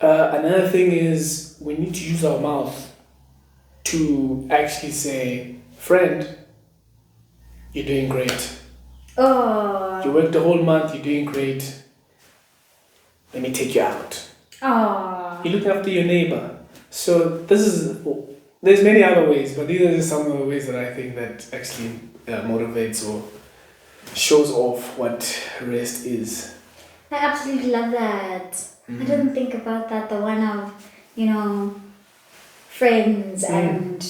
Another thing is we need to use our mouth to actually say, friend, you're doing great. Oh. You worked the whole month, you're doing great. Let me take you out. Oh. You're looking after your neighbor. So there's many other ways, but these are just some of the ways that I think that actually motivates or shows off what rest is. I absolutely love that. I didn't think about that. The one of, friends and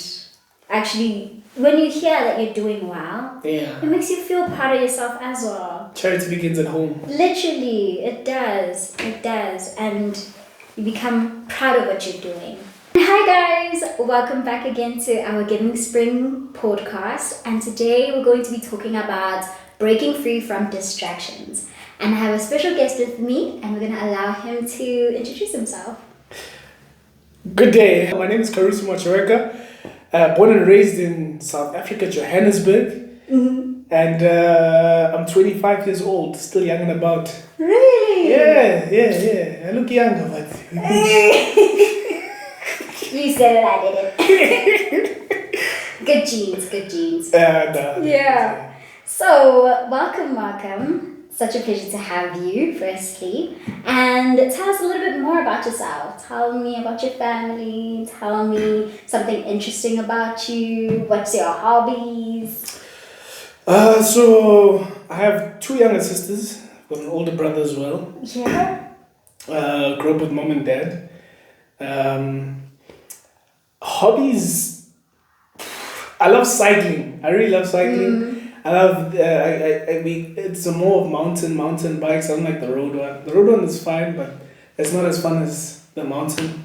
actually when you hear that you're doing well, it makes you feel proud of yourself as well. Charity begins at home. Literally, it does. It does. And you become proud of what you're doing. Hi guys, welcome back again to our Giving Spring podcast. And today we're going to be talking about breaking free from distractions. And I have a special guest with me, and we're going to allow him to introduce himself. Good day. My name is Karusi Machaweka, born and raised in South Africa, Johannesburg. And I'm 25 years old, still young and about. Really? Yeah. I look younger, but... You said it, I did it. Good genes. Yeah. So, welcome. Such a pleasure to have you, firstly. And tell us a little bit more about yourself. Tell me about your family. Tell me something interesting about you. What's your hobbies? So, I have two younger sisters. I've got an older brother as well. Yeah. Grew up with mom and dad. Hobbies. I love cycling. I really love cycling. I love. It's a more of mountain bikes. I don't like the road one. The road one is fine, but it's not as fun as the mountain.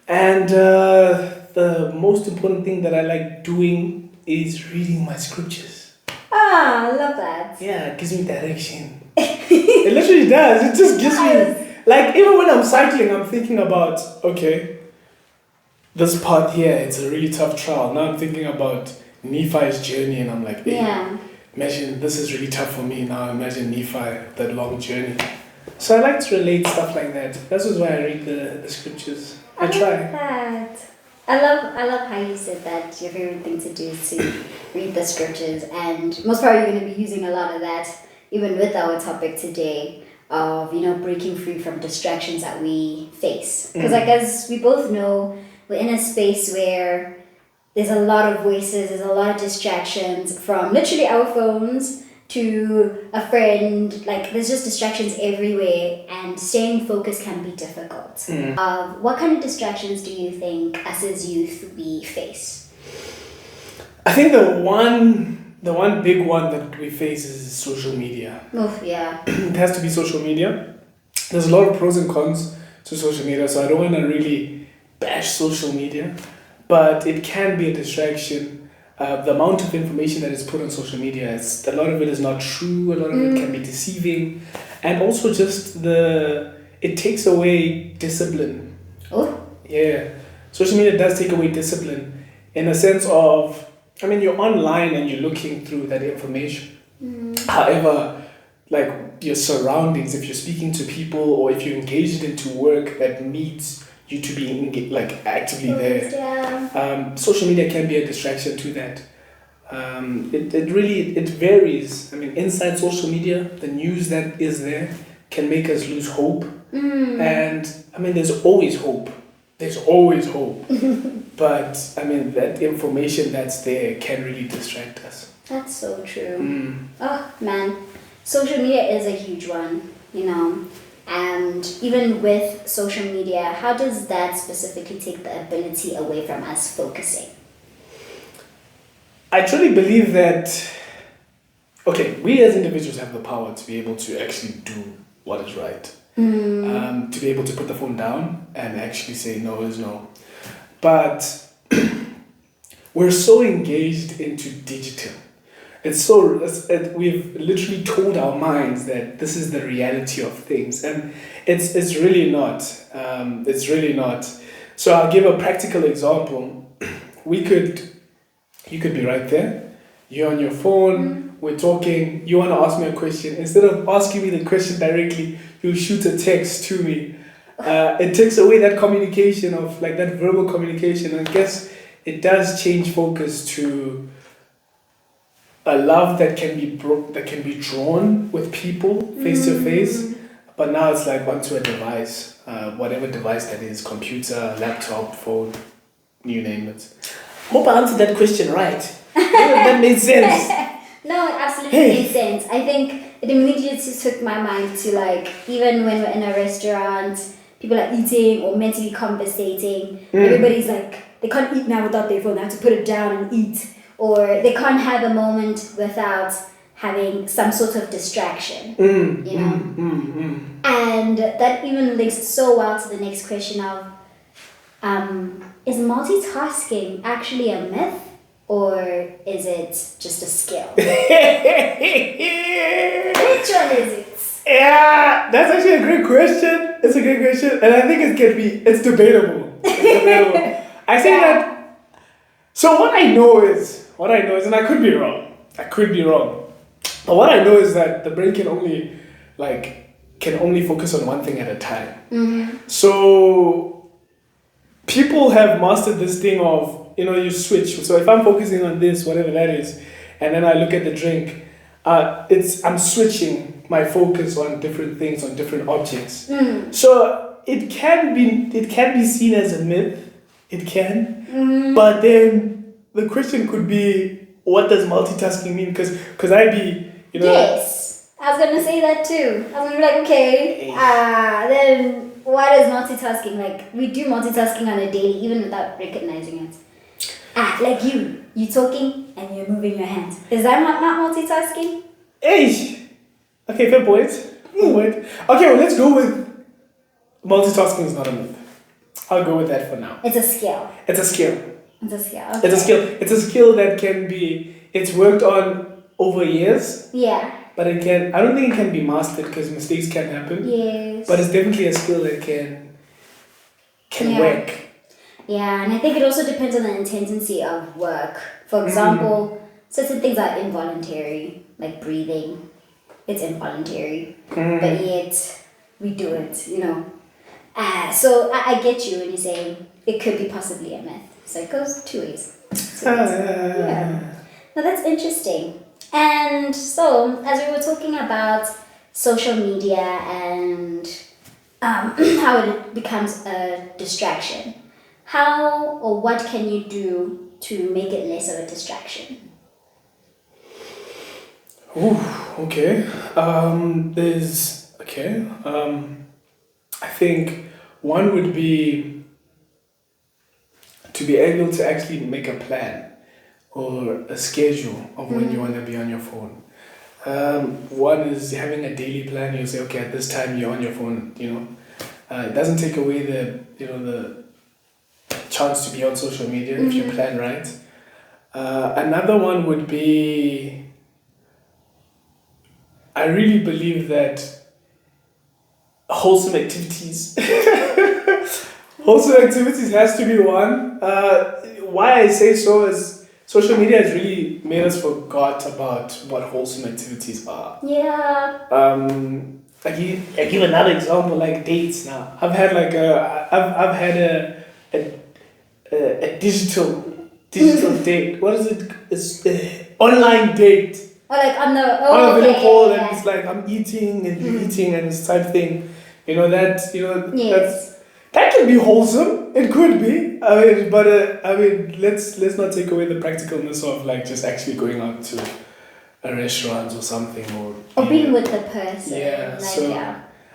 And the most important thing that I like doing is reading my scriptures. Ah, I love that. Yeah, it gives me direction. It literally does. It just gives me, like, even when I'm cycling, I'm thinking about, okay, this part here, it's a really tough trial. Now I'm thinking about Nephi's journey, and I'm like, hey, imagine this is really tough for me. Now imagine Nephi, that long journey. So I like to relate stuff like that. That's why I read the scriptures. I try. Love that. I love how you said that your favorite thing to do is to read the scriptures, and most probably you're going to be using a lot of that even with our topic today of breaking free from distractions that we face. Because as we both know, we're in a space where there's a lot of voices, there's a lot of distractions, from literally our phones to a friend. Like, there's just distractions everywhere, and staying focused can be difficult. What kind of distractions do you think us as youth we face? I think the one big one that we face is social media. Oh, yeah. It has to be social media. There's a lot of pros and cons to social media, so I don't want to really bash social media, but it can be a distraction. The amount of information that is put on social media, a lot of it is not true, a lot of it can be deceiving, and also just it takes away discipline. Oh? Yeah. Social media does take away discipline in a sense of, you're online and you're looking through that information. However, like your surroundings, if you're speaking to people or if you're engaged into work that needs you to be actively there. Social media can be a distraction to that. It varies. Inside social media, the news that is there can make us lose hope. And there's always hope. But that information that's there can really distract us. That's so true. Oh man, social media is a huge one, And even with social media, how does that specifically take the ability away from us focusing? I truly believe that, we as individuals have the power to be able to actually do what is right. To be able to put the phone down and actually say no is no. But we're so engaged into digital. We've literally told our minds that this is the reality of things, and it's really not. It's really not. So I'll give a practical example. You could be right there. You're on your phone. We're talking. You want to ask me a question. Instead of asking me the question directly, you shoot a text to me, it takes away that communication of like that verbal communication. And I guess it does change focus to a love that can be drawn with people face to face. But now it's like onto a device, whatever device that is, computer, laptop, phone, you name it. Hope I answered that question right. That made sense. No, it absolutely makes sense. I think it immediately took my mind to like, even when we're in a restaurant, people are eating or meant to be conversating, everybody's like, they can't eat now without their phone, they have to put it down and eat. Or they can't have a moment without having some sort of distraction, you know? And that even links so well to the next question of, is multitasking actually a myth? Or is it just a skill? Which one is it? Yeah, that's actually a great question. It's a great question. And I think it's debatable. I think that, so what I know is, and I could be wrong. But what I know is that the brain can only focus on one thing at a time. So people have mastered this thing of, you switch. So if I'm focusing on this, whatever that is, and then I look at the drink, I'm switching my focus on different things, on different objects. So it can be seen as a myth. It can. But then the question could be, what does multitasking mean? Because I'd be, Yes, I was gonna say that too. I was gonna be like, okay, then what is multitasking? Like, we do multitasking on a daily, even without recognizing it. Like you talking and you're moving your hands. Is that not multitasking? Hey! Okay, fair point. Okay, well, let's go with multitasking is not a myth. I'll go with that for now. It's a skill. It's a skill. Okay. It's a skill that it's worked on over years. Yeah. But I don't think it can be mastered because mistakes can happen. Yes. But it's definitely a skill that can work. Yeah, and I think it also depends on the intensity of work. For example, certain things are involuntary, like breathing. It's involuntary, but yet we do it, So I get you when you're saying it could be possibly a myth. So it goes two ways. Yeah. Now that's interesting. And so, as we were talking about social media and how it becomes a distraction, how or what can you do to make it less of a distraction? Okay. I think one would be to be able to actually make a plan or a schedule of when you want to be on your phone. One is having a daily plan. You say, okay, at this time you're on your phone. It doesn't take away the chance to be on social media if you plan right. Another one would be, I really believe that wholesome activities has to be one. Why I say so is social media has really made us forget about what wholesome activities are. Yeah. I give another example, like dates. Now I've had a digital date. What is it? It's online date. Or like on a video call, and it's like I'm eating and you're eating and this type thing. Yes. That can be wholesome. It could be. Let's not take away the practicalness of like just actually going out to a restaurant or something, or being with the person. Yeah.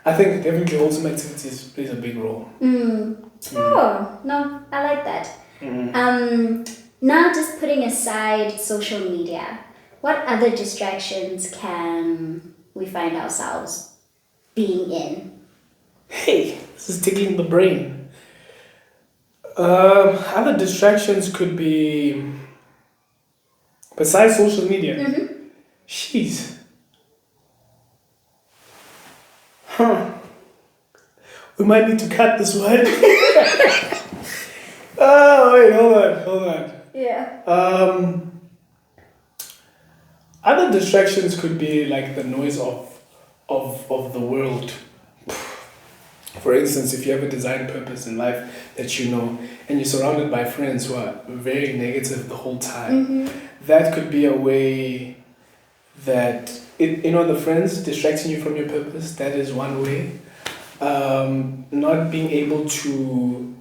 I think definitely wholesome activities plays a big role. Oh no, I like that. Now, just putting aside social media, what other distractions can we find ourselves being in? Hey, this is tickling the brain. Other distractions could be, besides social media. Jeez. We might need to cut this one. Oh, wait, hold on. Yeah. Other distractions could be like the noise of the world. For instance, if you have a design purpose in life that you know, and you're surrounded by friends who are very negative the whole time, that could be a way that, the friends distracting you from your purpose, that is one way. Not being able to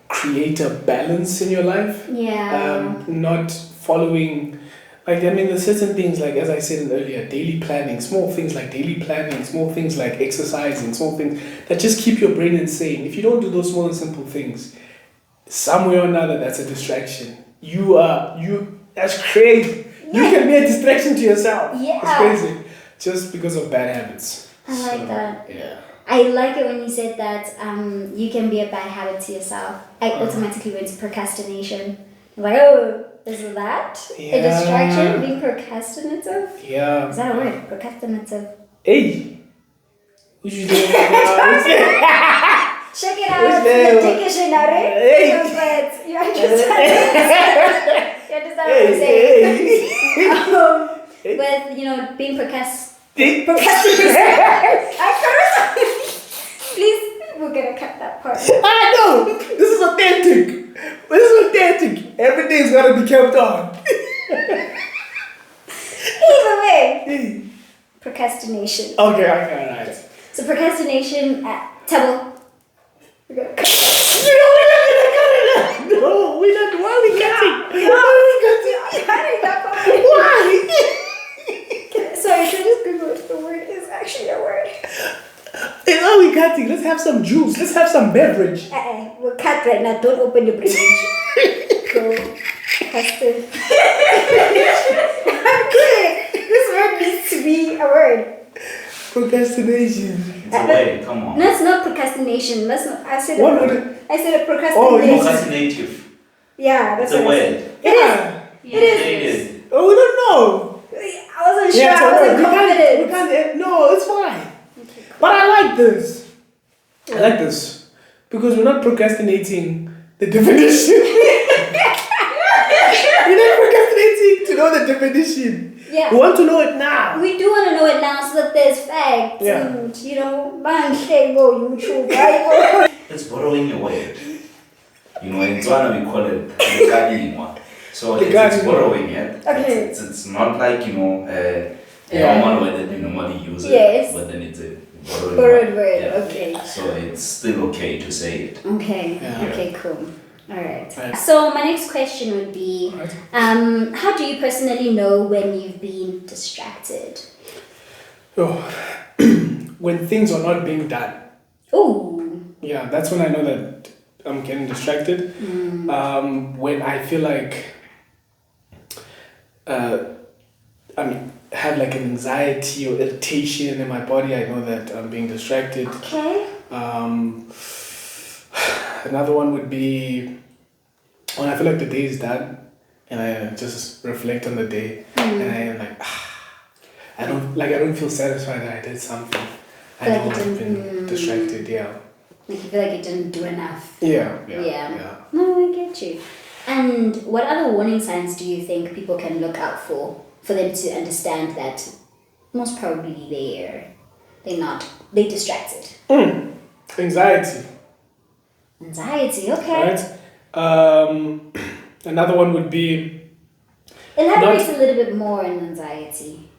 create a balance in your life. Yeah. Not following, there's certain things, like as I said earlier, daily planning, small things like daily planning, small things like exercising, small things that just keep your brain insane. If you don't do those small and simple things, somewhere or another, that's a distraction. That's crazy. You can be a distraction to yourself. Yeah. It's crazy. Just because of bad habits. I like that. Yeah. I like it when you said that you can be a bad habit to yourself. I automatically went to procrastination. I'm like, oh, is that a distraction? Being procrastinative? Yeah. Is that a word? Procrastinative. Hey! What you doing? Check it out. The dictionary. But you understand. You understand what I'm saying? With being procrastinating. Please, we're gonna cut that part. I know. This is authentic. Everything's gotta be kept on. Either way. Procrastination. Okay, alright. So procrastination at Table. We're gonna cut that. No, we're not. Why are we cutting? I'm cutting that part. Why? Sorry, so just Google if the word is actually a word. Why are we cutting? Let's have some juice. Let's have some beverage. We'll cut right now. Don't open your beverage. Go. Custard. I'm kidding. This word needs to be a word. Procrastination. It's a word, come on. No, it's not procrastination. I said a procrastination. Procrastinative. Yeah, that's It's a what I word. said. It is. It is. Oh, we don't know. I wasn't sure. I wasn't confident. We can't. No, it's fine. Okay, cool. But I like this. I like this because we're not procrastinating the definition. We're not procrastinating to know the definition. Yeah. We want to know it now. We do want to know it now so that there's facts. Yeah. And, man, say go YouTube, right? It's borrowing a word. In Tswana we call it legadingwa. So it's borrowing it. Okay. It's not like, a normal word that we normally use it. Yes. But then it's a borrowed word. Yeah. Okay. So it's still okay to say it. Okay. Yeah. Okay, cool. All right. Right. So my next question would be, how do you personally know when you've been distracted? Oh, when things are not being done. Ooh. Yeah, that's when I know that I'm getting distracted. When I feel like have like an anxiety or irritation in my body, I know that I'm being distracted. Okay. Another one would be when I feel like the day is done and I just reflect on the day and I am like, I don't feel satisfied that I did something. I know I've been distracted, yeah. Like you feel like you didn't do enough. Yeah. No, I get you. And what other warning signs do you think people can look out for them to understand that most probably they're distracted? Anxiety. Anxiety, okay. Right. Another one would be. Elaborate a little bit more on anxiety.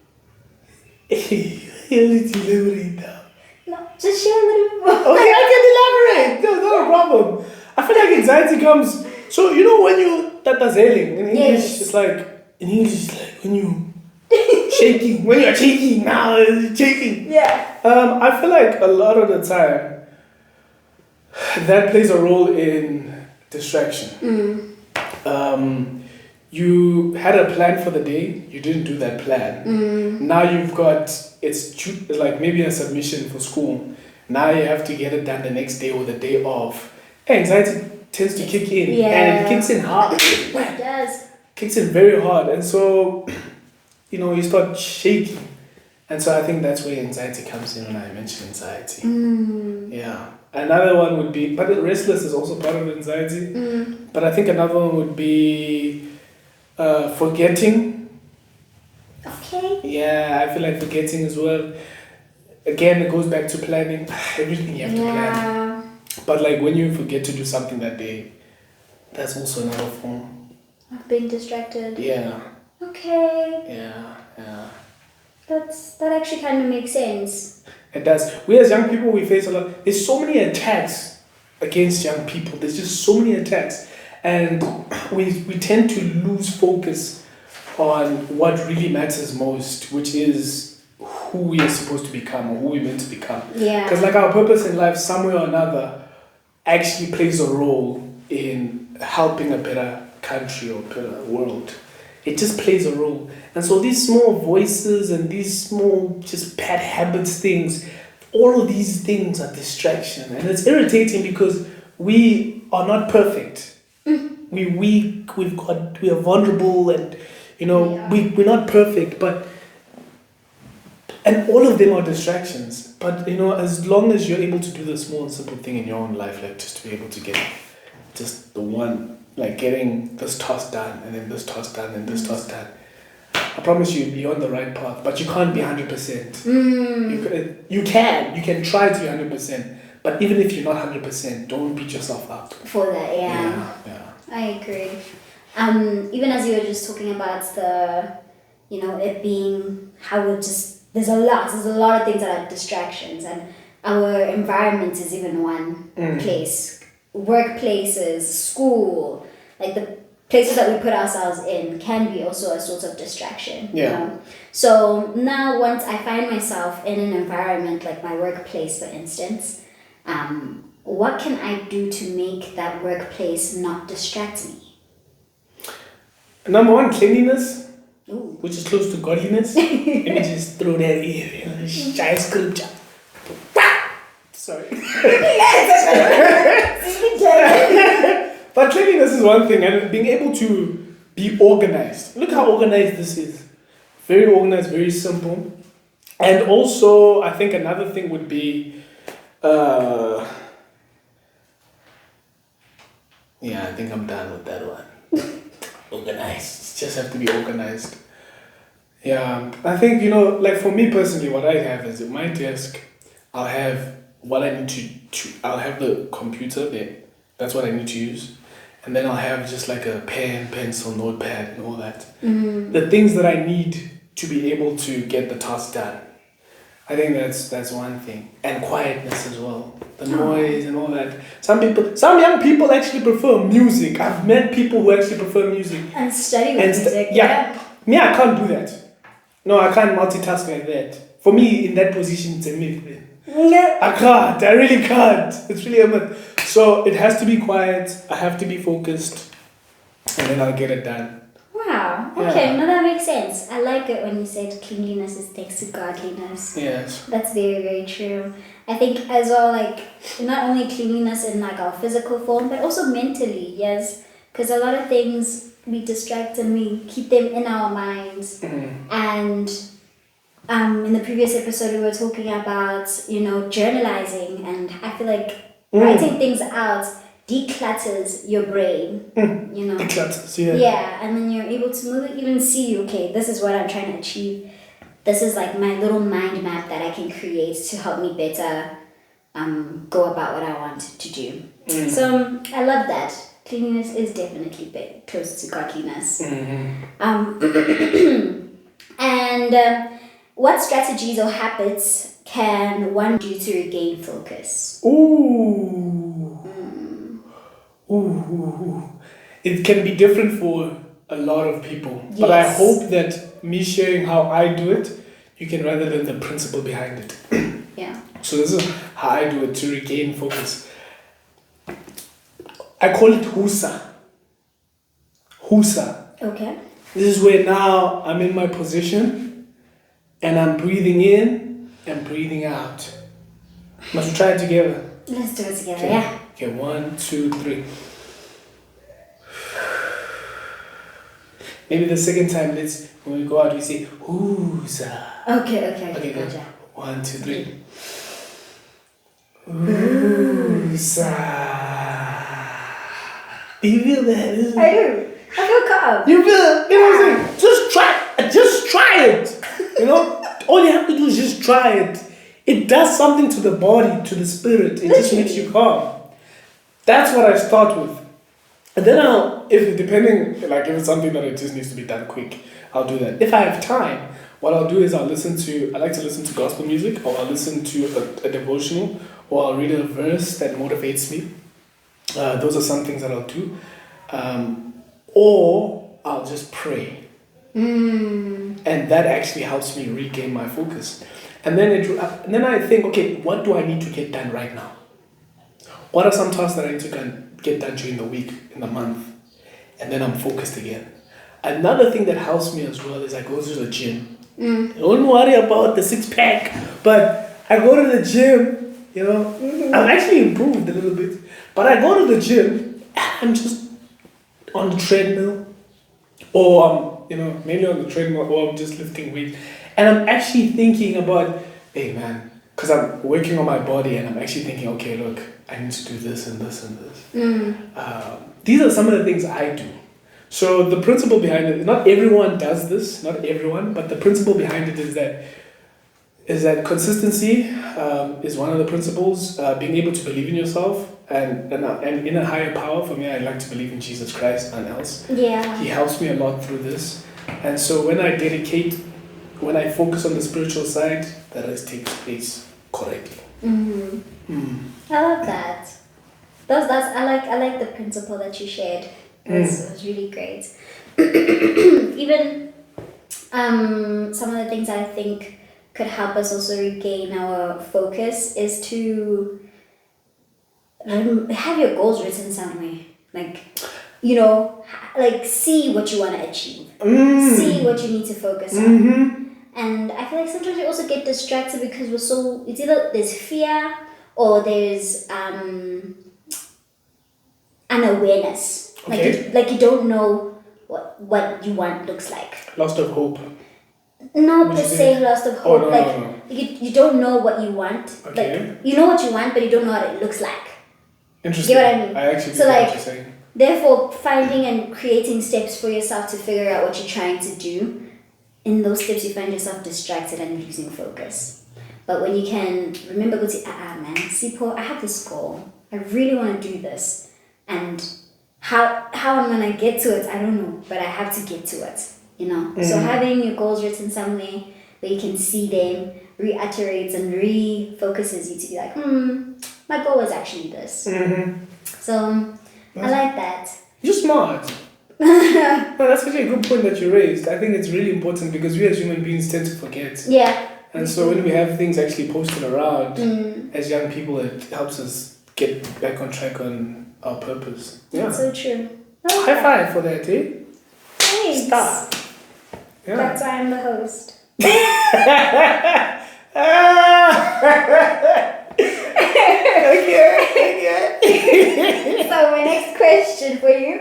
Elaborate now. No, just share a little bit more. Okay, I can elaborate. There's no problem. I feel like anxiety comes. So when you tatazeling in English, it's like when you shaking. When you're shaking now, it's shaking. Yeah. I feel like a lot of the time that plays a role in distraction. You had a plan for the day, you didn't do that plan. Now you've got, it's like maybe a submission for school. Now you have to get it done the next day or the day off. Anxiety tends to kick in and it kicks in hard. It does. Kicks in very hard. And so, you start shaking. And so I think that's where anxiety comes in when I mention anxiety. Yeah. Another one would be, but restless is also part of anxiety. But I think another one would be forgetting. Okay. Yeah, I feel like forgetting as well. again, it goes back to planning. Everything you have to plan. But like when you forget to do something that day, that's also another form of being distracted. Yeah. Okay. Yeah. That actually kind of makes sense. It does. We as young people, we face a lot. There's so many attacks against young people. There's just so many attacks. And we tend to lose focus on what really matters most, which is who we are supposed to become or who we're meant to become. Yeah. Because like our purpose in life, somewhere or another, actually plays a role in helping a better country or better world. It just plays a role. And so these small voices and these small just bad habits things, all of these things are distraction. And it's irritating because we are not perfect. We're weak, we are vulnerable, and we're not perfect, and all of them are distractions. But as long as you're able to do the small and simple thing in your own life, like just to be able to get just the one, like getting this task done, and then this task done, and this task done, I promise you'll be on the right path. But you can't be 100%. You can try to be 100%, but even if you're not 100%, don't beat yourself up for that. Yeah. I agree. Even as you were just talking about the, it being how it just, there's a lot of things that are distractions, and our environment is even one place. Workplaces, school, like the places that we put ourselves in can be also a sort of distraction. Yeah. So now once I find myself in an environment like my workplace, for instance, what can I do to make that workplace not distract me? Number one, cleanliness, Ooh. which is close to godliness. Let me just throw that in, giant scripture. Sorry. But cleanliness is one thing, and being able to be organized. Look how organized this is. Very organized, very simple. And also, I think another thing would be, I think I'm done with that one. Organized. Just have to be organized. Yeah, I think, like for me personally, what I have is at my desk, I'll have what I need to I'll have the computer there. That's what I need to use. And then I'll have just like a pen, pencil, notepad, and all that. The things that I need to be able to get the task done. I think that's one thing. And quietness as well. The noise and all that. Some young people actually prefer music. I've met people who actually prefer music. And study with music. Me, I can't do that. No, I can't multitask like that. For me, in that position, it's a myth. I can't. I really can't. It's really a myth. So it has to be quiet. I have to be focused. And then I'll get it done. Wow. Okay, no, that makes sense. I like it when you said cleanliness is next to godliness. Yes. That's very, very true. I think as well, like, not only cleanliness in like our physical form, but also mentally, yes. Because a lot of things we distract and we keep them in our minds. And in the previous episode, we were talking about, journalizing. And I feel like writing things out declutters your brain, Declutters, yeah. Yeah, and then you're able to even see, okay, this is what I'm trying to achieve. This is like my little mind map that I can create to help me better go about what I want to do. So I love that. Cleanliness is definitely close to godliness. And what strategies or habits can one do to regain focus? Ooh. It can be different for a lot of people. Yes. But I hope that me sharing how I do it, you can rather learn the principle behind it. Yeah. So this is how I do it to regain focus. I call it Husa. Okay. This is where now I'm in my position and I'm breathing in and breathing out. Must we try it together? Let's do it together, okay. Yeah. Okay, 1, 2, 3. Maybe the second time, when we go out, we say, Husa. Okay, gotcha. 1, 2, 3. Husa. You feel that? I do. I feel calm. You know what I'm saying? Just try it. All you have to do is just try it. it does something to the body, to the spirit. It just makes you calm. That's what I start with. And then if it's something that it just needs to be done quick, I'll do that. If I have time, what I'll do is I like to listen to gospel music, or I'll listen to a devotional, or I'll read a verse that motivates me. Those are some things that I'll do. Or I'll just pray. And that actually helps me regain my focus. And then I think, okay, what do I need to get done right now? What are some tasks that I need to get done during the week, in the month? And then I'm focused again. Another thing that helps me as well is I go to the gym. Don't worry about the six-pack, but I go to the gym, I've actually improved a little bit, but I go to the gym and I'm just on the treadmill, or maybe on the treadmill, or I'm just lifting weights, and I'm actually thinking about, hey man, because I'm working on my body, and I'm actually thinking, okay, look, I need to do this and this and this. These are some of the things I do. So the principle behind it, not everyone does this, not everyone, but the principle behind it is that consistency is one of the principles. Being able to believe in yourself and in a higher power. For me, I like to believe in Jesus Christ and else. Yeah. He helps me a lot through this. And so when I focus on the spiritual side, that takes place correctly. I love that. I like the principle that you shared. It was really great. Even some of the things I think could help us also regain our focus is to have your goals written somewhere. See what you want to achieve. See what you need to focus on. And I feel like sometimes we also get distracted because it's either there's fear or there's unawareness. Okay. You don't know what you want looks like. Lost of hope. Not per se lost of hope. No. You don't know what you want. Okay. You know what you want, but you don't know what it looks like. Interesting. You get what I mean? I actually get what you're saying. Therefore, finding and creating steps for yourself to figure out what you're trying to do. In those steps, you find yourself distracted and losing focus. But when you can remember, go to, man, see, Paul, I have this goal. I really want to do this. And how I'm going to get to it, I don't know. But I have to get to it, So having your goals written somewhere where you can see them, reiterates and refocuses you to be like, my goal is actually this. So I like that. You're smart. No, that's actually a good point that you raised. I think it's really important because we as human beings tend to forget. Yeah. And so when we have things actually posted around, as young people, it helps us get back on track on our purpose. Yeah. That's so true. High five for that, eh? Thanks. Star. Yeah. That's why I'm the host. Okay. So my next question for you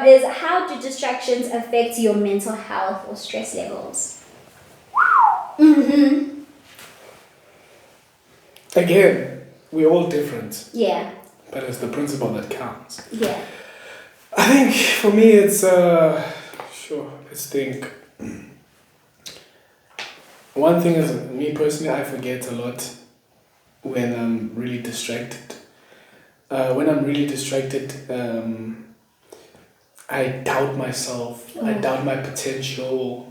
is, how do distractions affect your mental health or stress levels? Again, we're all different. Yeah. But it's the principle that counts. Yeah. I think for me it's one thing is, me personally, I forget a lot when I'm really distracted. When I'm really distracted, I doubt myself. I doubt my potential.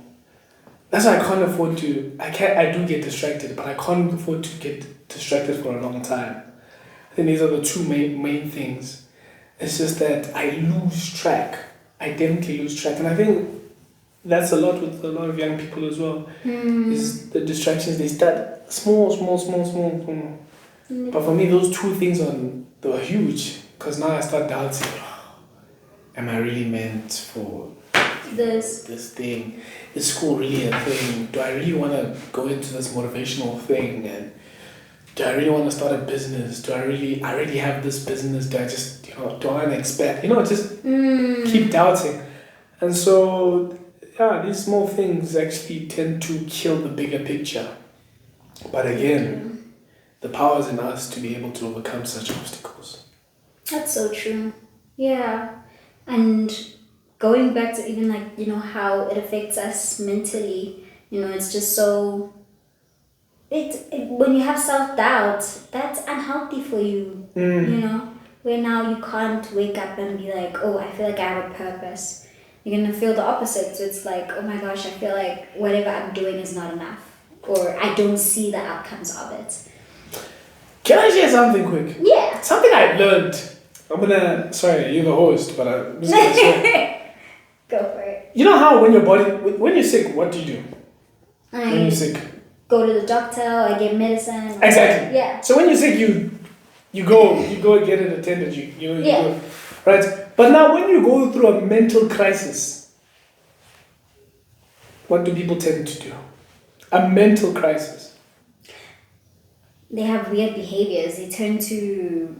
That's why I can't afford to. I do get distracted, but I can't afford to get distracted for a long time. I think these are the two main things. It's just that I lose track. I definitely lose track, and I think that's a lot with a lot of young people as well. Is the distractions, they start small. But for me, those two things they were huge, because now I start doubting, am I really meant for this thing? Is school really a thing? Do I really want to go into this motivational thing? And do I really want to start a business? I already have this business? Do I just, do I want to expect? Just keep doubting. And so, these small things actually tend to kill the bigger picture. But again, the power is in us to be able to overcome such obstacles. That's so true. Yeah. And going back to even how it affects us mentally, it's just so when you have self-doubt, that's unhealthy for you, where now you can't wake up and be like, oh, I feel like I have a purpose. You're going to feel the opposite. So it's like, oh my gosh, I feel like whatever I'm doing is not enough, or I don't see the outcomes of it. Can I share something quick? Yeah. Something I learned. Sorry, you're the host, but I'm just going to say. Go for it. You know how when you're sick, what do you do? When you're sick? Go to the doctor or get medicine. Exactly. Yeah. So when you're sick, you go and get it attended. You go, right? But now when you go through a mental crisis, what do people tend to do? A mental crisis. They have weird behaviors. They turn to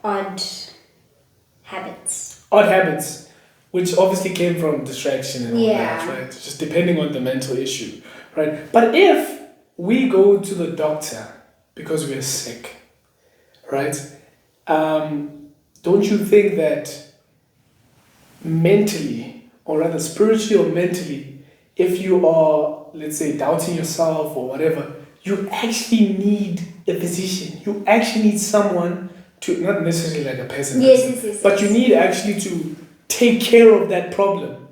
odd habits. Odd habits, which obviously came from distraction and all Yeah. that, right? Just depending on the mental issue, right? But if we go to the doctor because we're sick, right? Don't you think that mentally, or rather spiritually or mentally, if you are, let's say, doubting yourself or whatever, you actually need a physician. You actually need someone to, not necessarily like a person, Yes. but you need actually to take care of that problem.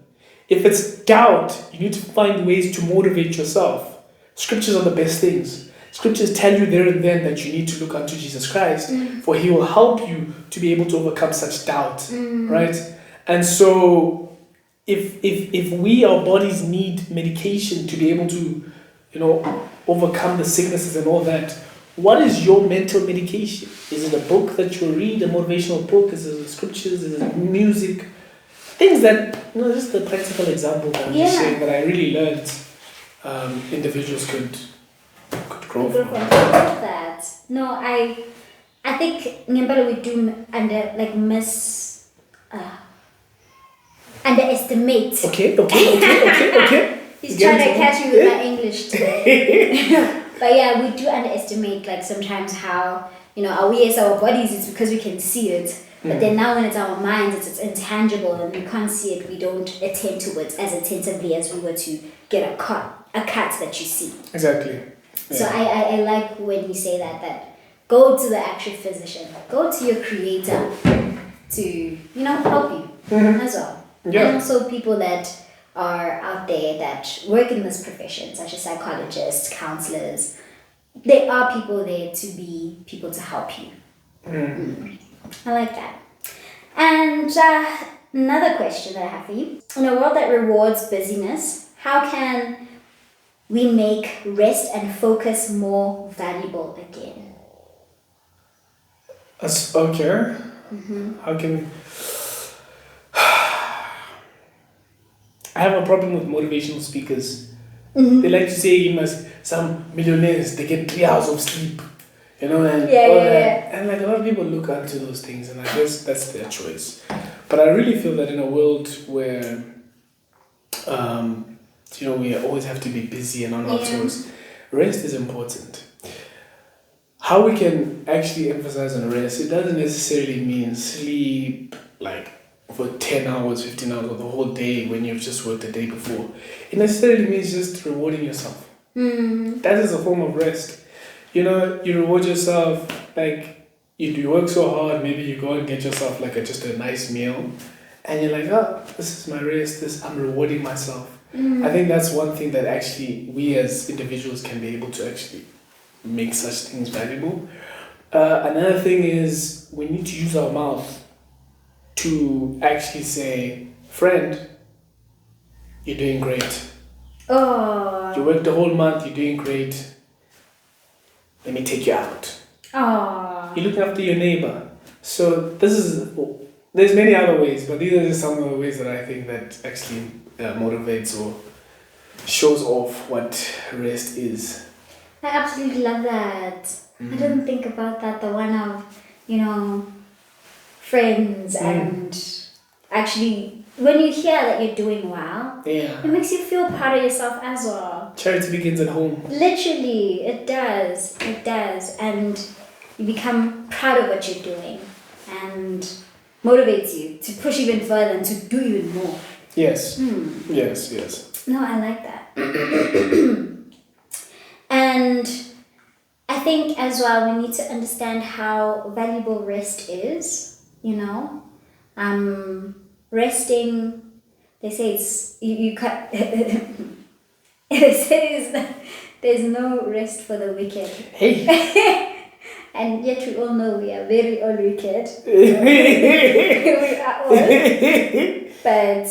If it's doubt, you need to find ways to motivate yourself. Scriptures are the best things. Scriptures tell you there and then that you need to look unto Jesus Christ, for he will help you to be able to overcome such doubt, right? And so if our bodies need medication to be able to, overcome the sicknesses and all that, what is your mental medication? Is it a book that you read, a motivational book? Is it scriptures? Is it music? Things that, just the practical example that I'm just saying that I really learned individuals could grow from. That. No, I think Nyambala we do underestimate. Okay. He's trying to catch me with my English today. But yeah, we do underestimate sometimes how, our bodies, it's because we can see it. But then now when it's our minds, it's intangible and we can't see it, we don't attend to it as attentively as we were to get a cut that you see. Exactly. Yeah. So I like when you say that go to the actual physician, go to your creator to, help you as well. Yeah. And also people that are out there that work in this profession, such as psychologists, counselors. There are people there to be people to help you. I like that. And another question that I have for you. In a world that rewards busyness, how can we make rest and focus more valuable again? Okay. How can we... I have a problem with motivational speakers. They like to say some millionaires, they get 3 hours of sleep. And all that. And a lot of people look onto those things, and I guess that's their choice. But I really feel that in a world where, we always have to be busy and on our toes, rest is important. How we can actually emphasize on rest, it doesn't necessarily mean sleep for 10 hours, 15 hours, or the whole day when you've just worked the day before. It necessarily means just rewarding yourself. That is a form of rest. You reward yourself, you work so hard, maybe you go and get yourself just a nice meal, and you're like, oh, this is my rest, I'm rewarding myself. I think that's one thing that actually we as individuals can be able to actually make such things valuable. Another thing is we need to use our mouth to actually say, friend, you're doing great. Oh. You worked the whole month, you're doing great. Let me take you out. Aww. You're looking after your neighbor. So there's many other ways, but these are just some of the ways that I think that actually motivates or shows off what rest is. I absolutely love that. I didn't think about that, the one of, friends and actually when you hear that you're doing well, it makes you feel proud of yourself as well. Charity begins at home. Literally, it does. And you become proud of what you're doing and motivates you to push even further and to do even more. Yes. Yes. No, I like that. And And I think as well we need to understand how valuable rest is, you know. Resting, they say it's, you cut, it says there's no rest for the wicked. Hey. And yet we all know we are very all wicked. We are all. But,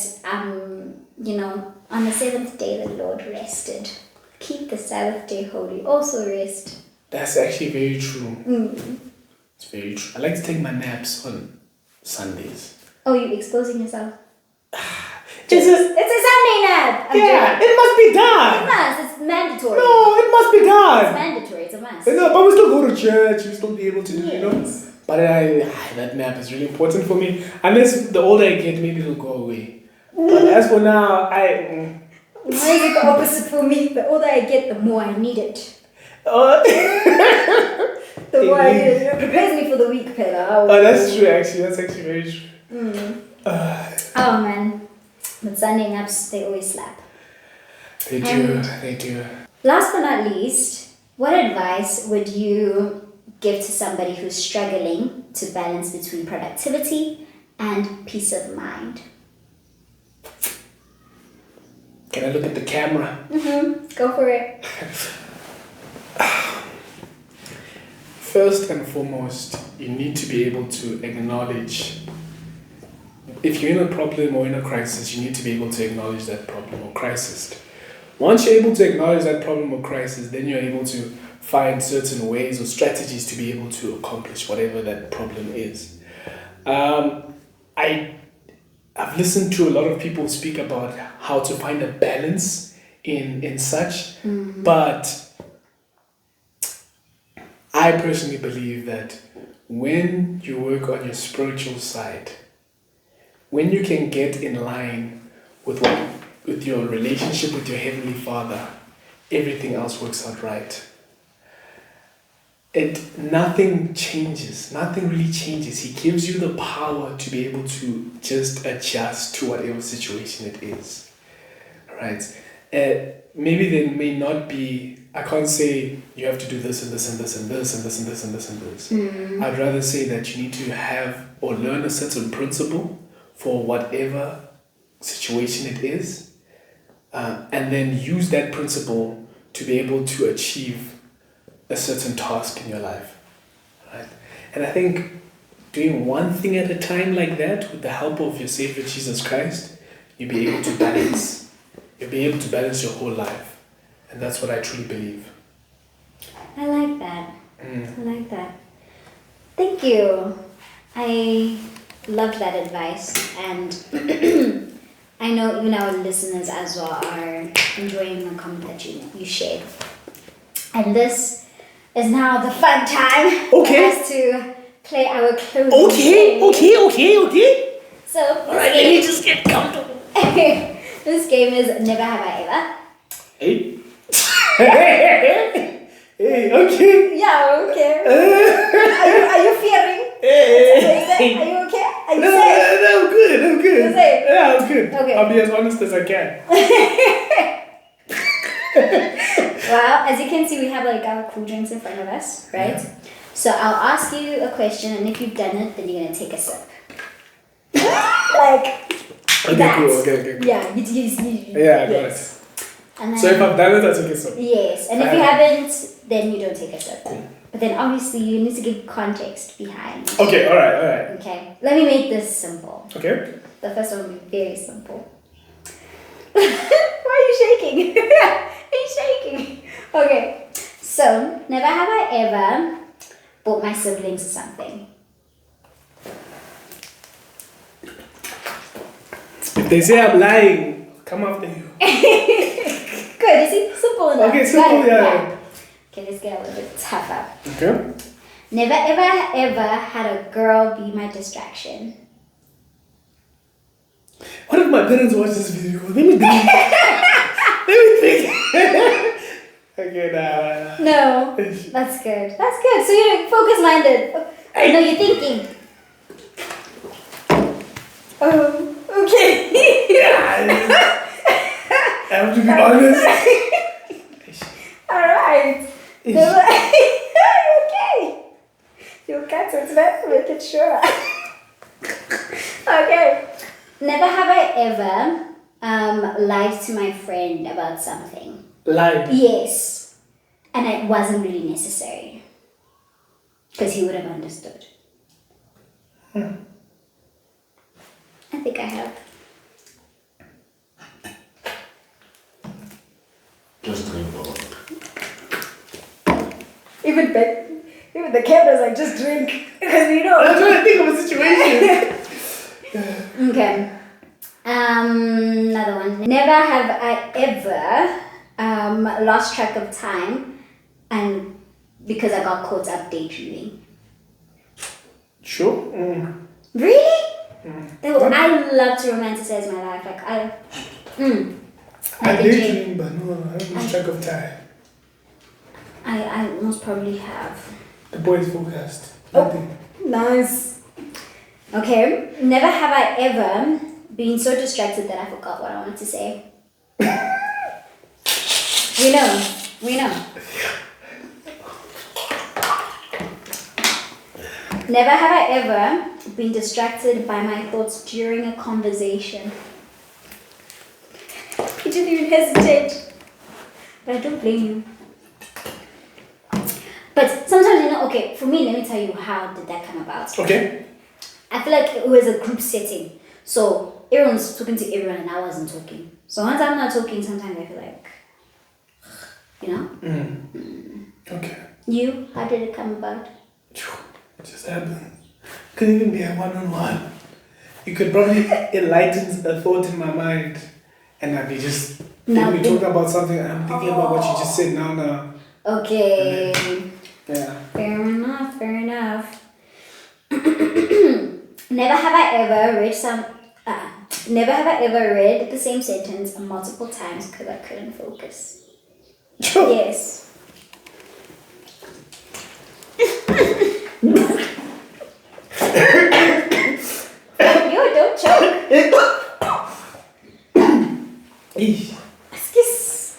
you know, on the seventh day the Lord rested. Keep the Sabbath day holy. Also rest. That's actually very true. Mm. It's very true. I like to take my naps on Sundays. Oh, you're exposing yourself? It's a Sunday nap! Yeah, it must be done! It must, it's mandatory. No, it must be done! It's mandatory, it's a must. No, but we still go to church, we still be able to do, you know? Yes. But that nap is really important for me. Unless the older I get, maybe it'll go away. But as for now, Why is it the opposite for me? The older I get, the more I need it. The more I need it. It prepares me for the week, Pella. Oh, that's true, actually. That's actually very true. Oh, man. But Sunday naps, they always slap. They do, they do. Last but not least, what advice would you give to somebody who's struggling to balance between productivity and peace of mind? Can I look at the camera? Go for it. First and foremost, you need to be able to acknowledge. If you're in a problem or in a crisis, you need to be able to acknowledge that problem or crisis. Once you're able to acknowledge that problem or crisis, then you're able to find certain ways or strategies to be able to accomplish whatever that problem is. I've listened to a lot of people speak about how to find a balance in such, but I personally believe that when you work on your spiritual side, when you can get in line with your relationship with your Heavenly Father, everything else works out right. Nothing changes. Nothing really changes. He gives you the power to be able to just adjust to whatever situation it is. Right? Maybe there may not be, I can't say you have to do this and this and this and this and this and this and this and this. I'd rather say that you need to have or learn a certain principle for whatever situation it is, and then use that principle to be able to achieve a certain task in your life, right? And I think doing one thing at a time like that, with the help of your Savior Jesus Christ, you'll be able to balance. You'll be able to balance your whole life, and that's what I truly believe. I like that. I like that. Thank you. I love that advice, and I know even our listeners as well are enjoying the comment that you shared. And this is now the fun time for us to play our closing game. Okay. So, Alright, let me just get comfortable. This game is Never Have I Ever. Hey, okay. Yeah, okay. Are you fearing? Are you okay? Are you No, safe? I'm good. You're safe? Yeah, I'm good. Okay. I'll be as honest as I can. Well, as you can see, we have like our cool drinks in front of us, right? Yeah. So I'll ask you a question, and if you've done it, then you're gonna take a sip. Like Okay, that. cool. Okay. Yeah, you Yeah, I got yes. it. And then, So if I've done it, I take a sip. yes, and if you haven't, then you don't take a sip. Cool. But then obviously you need to give context behind. Okay, alright. Okay, let me make this simple. Okay. The first one will be very simple. Why are you shaking? Are you shaking? Okay, so never have I ever bought my siblings something. If they say I'm lying, I'll come after you. Good, you see, simple enough. Okay, simple, yeah. Okay, let's get a little bit tougher. Okay. Never ever had a girl be my distraction. What if my parents watch this video? Let me think. Okay, nah. No, that's good. That's good. So you're focus-minded. No, you're thinking. Oh, okay. I have to be honest. All right. They were like, are you okay? You okay? So it's better make it sure. Okay. Never have I ever lied to my friend about something. Lied. Yes. And it wasn't really necessary. Because he would have understood. I think I have. Just drink water. Even the cameras like just drink. Because we know. I'm trying to think of a situation. Okay. Another one. Never have I ever lost track of time and because I got caught up daydreaming. Sure. Really? I love to romanticize my life. Like I daydream, but no, I don't lose track of time. I most probably have. The boys forecast. Oh, nice. Okay. Never have I ever been so distracted that I forgot what I wanted to say. We know. Never have I ever been distracted by my thoughts during a conversation. You didn't even hesitate. But I don't blame you. But sometimes, okay, for me, let me tell you how did that come about. Okay. I feel like it was a group setting. So everyone's talking to everyone and I wasn't talking. So once I'm not talking, sometimes I feel like, Okay. You, how did it come about? It just happened. Couldn't even be a one-on-one. You could probably enlighten a thought in my mind and I'd be just we talking about something and I'm thinking about what you just said now. Okay. Yeah. Fair enough. Never have I ever read the same sentence multiple times because I couldn't focus. Yes. Don't choke. Excuse.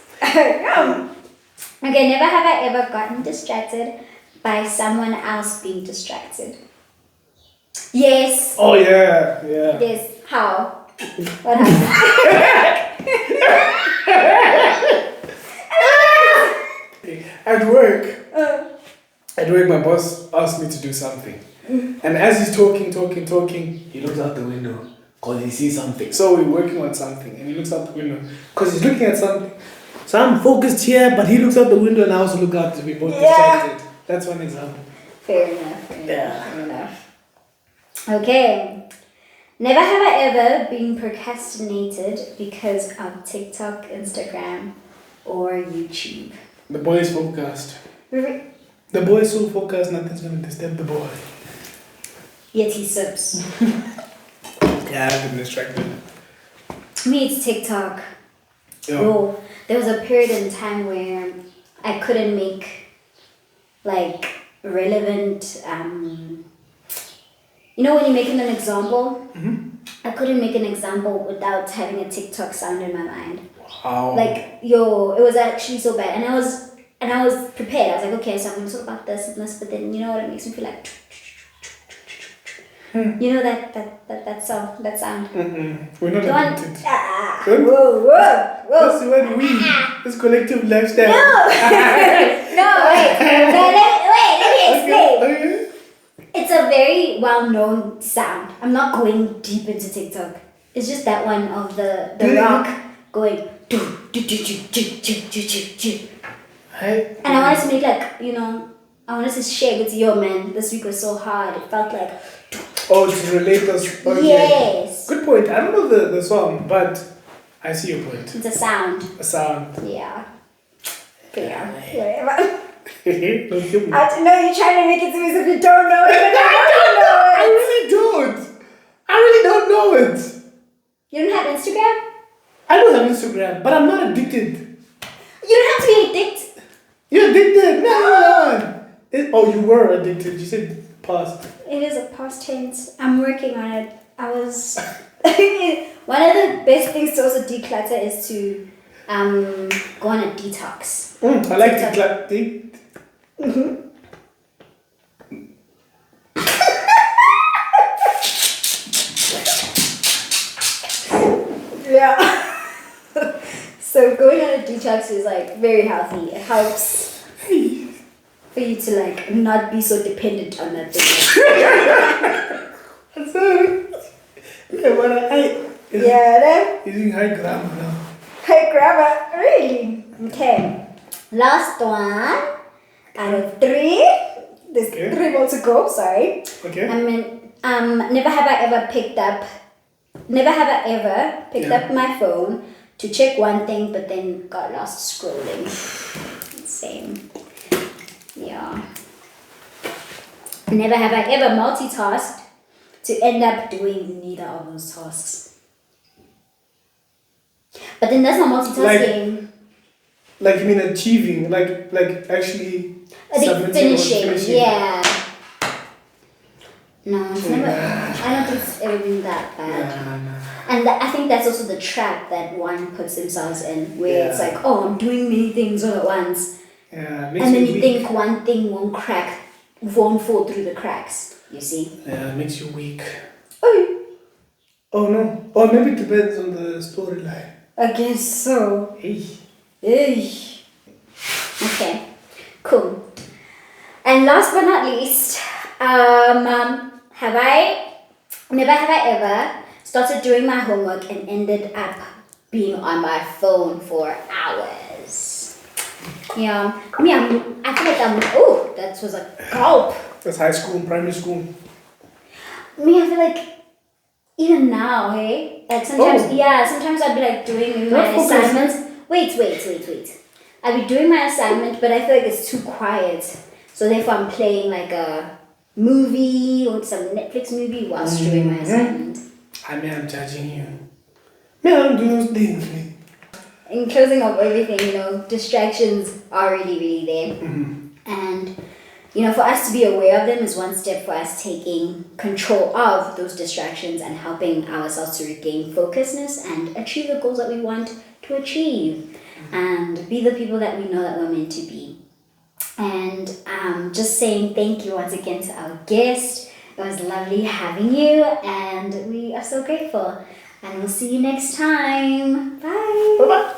Okay, never have I ever gotten distracted by someone else being distracted. Yes. Oh yeah. Yes. How? What happened? At work, my boss asked me to do something. And as he's talking, he looks out the window because he sees something. So we're working on something and he looks out the window because he's looking at something. So I'm focused here, but he looks out the window and I also look out to be both distracted. That's one example. Fair enough. Okay. Never have I ever been procrastinated because of TikTok, Instagram, or YouTube. The boy is focused. The boy is so focused, nothing's going to disturb the boy. Yet he sips. Yeah, I've been distracted. Me, it's TikTok. Yeah. Bro, there was a period in time where I couldn't make relevant when you're making an example, I couldn't make an example without having a TikTok sound in my mind. Wow. It was actually so bad, and I was prepared. I was like, okay, so I'm going to talk about this and this, but then you know what? It makes me feel like, that sound. We're not addicted. Whoa. That's when this collective lifestyle. Wait, let me explain. Okay. It's a very well-known sound. I'm not going deep into TikTok. It's just that one of the rock going Right. And I wanted to make I wanted to share with you, man. This week was so hard. It felt like to relate us. Okay. Yes. Good point. I don't know the song, but I see your point. It's a sound. A sound. Yeah. Yeah. Don't kill me. I know you're trying to make it to me as if you don't know it, but I don't know it. I really don't know it. You don't have Instagram? I don't have Instagram, but I'm not addicted. You don't have to be addicted. You're addicted? No. You were addicted. You said past. It is a past tense. I'm working on it. I was... One of the best things to also declutter is to go on a detox. I like Yeah. So going on a detox is like very healthy. It helps for you to like not be so dependent on that thing. Sorry. Yeah, but Yeah, using high grammar now. hey grandma, really? Okay. Last one out of 3. There's Okay. 3 more to go, sorry. Okay. I mean, never have I ever picked up my phone to check one thing but then got lost scrolling. Same. Yeah. Never have I ever multitasked to end up doing neither of those tasks. But then that's not multitasking. Like you mean achieving, like actually submitting or finishing, yeah. No, it's never. I don't think it's ever been that bad. Nah. And I think that's also the trap that one puts themselves in, where it's like, oh, I'm doing many things all at once. Yeah, And then you weak. think one thing won't fall through the cracks, you see? Yeah, it makes you weak. Oh, Oh no. Or maybe it depends on the storyline. I guess so. Hey. Okay, cool. And last but not least, never have I ever started doing my homework and ended up being on my phone for hours. Yeah, I feel like that was a gulp. That's high school, primary school. I feel like even now, hey, like sometimes I'd be like doing my assignments. Wait. I'd be doing my assignment, but I feel like it's too quiet. So therefore I'm playing like a movie or some Netflix movie whilst doing my assignment. I'm judging you. I don't do those things, man. In closing of everything, distractions are really, really there. And, for us to be aware of them is one step for us taking control of those distractions and helping ourselves to regain focusness and achieve the goals that we want to achieve and be the people that we know that we're meant to be. And just saying thank you once again to our guest. It was lovely having you and we are so grateful. And we'll see you next time. Bye. Bye-bye.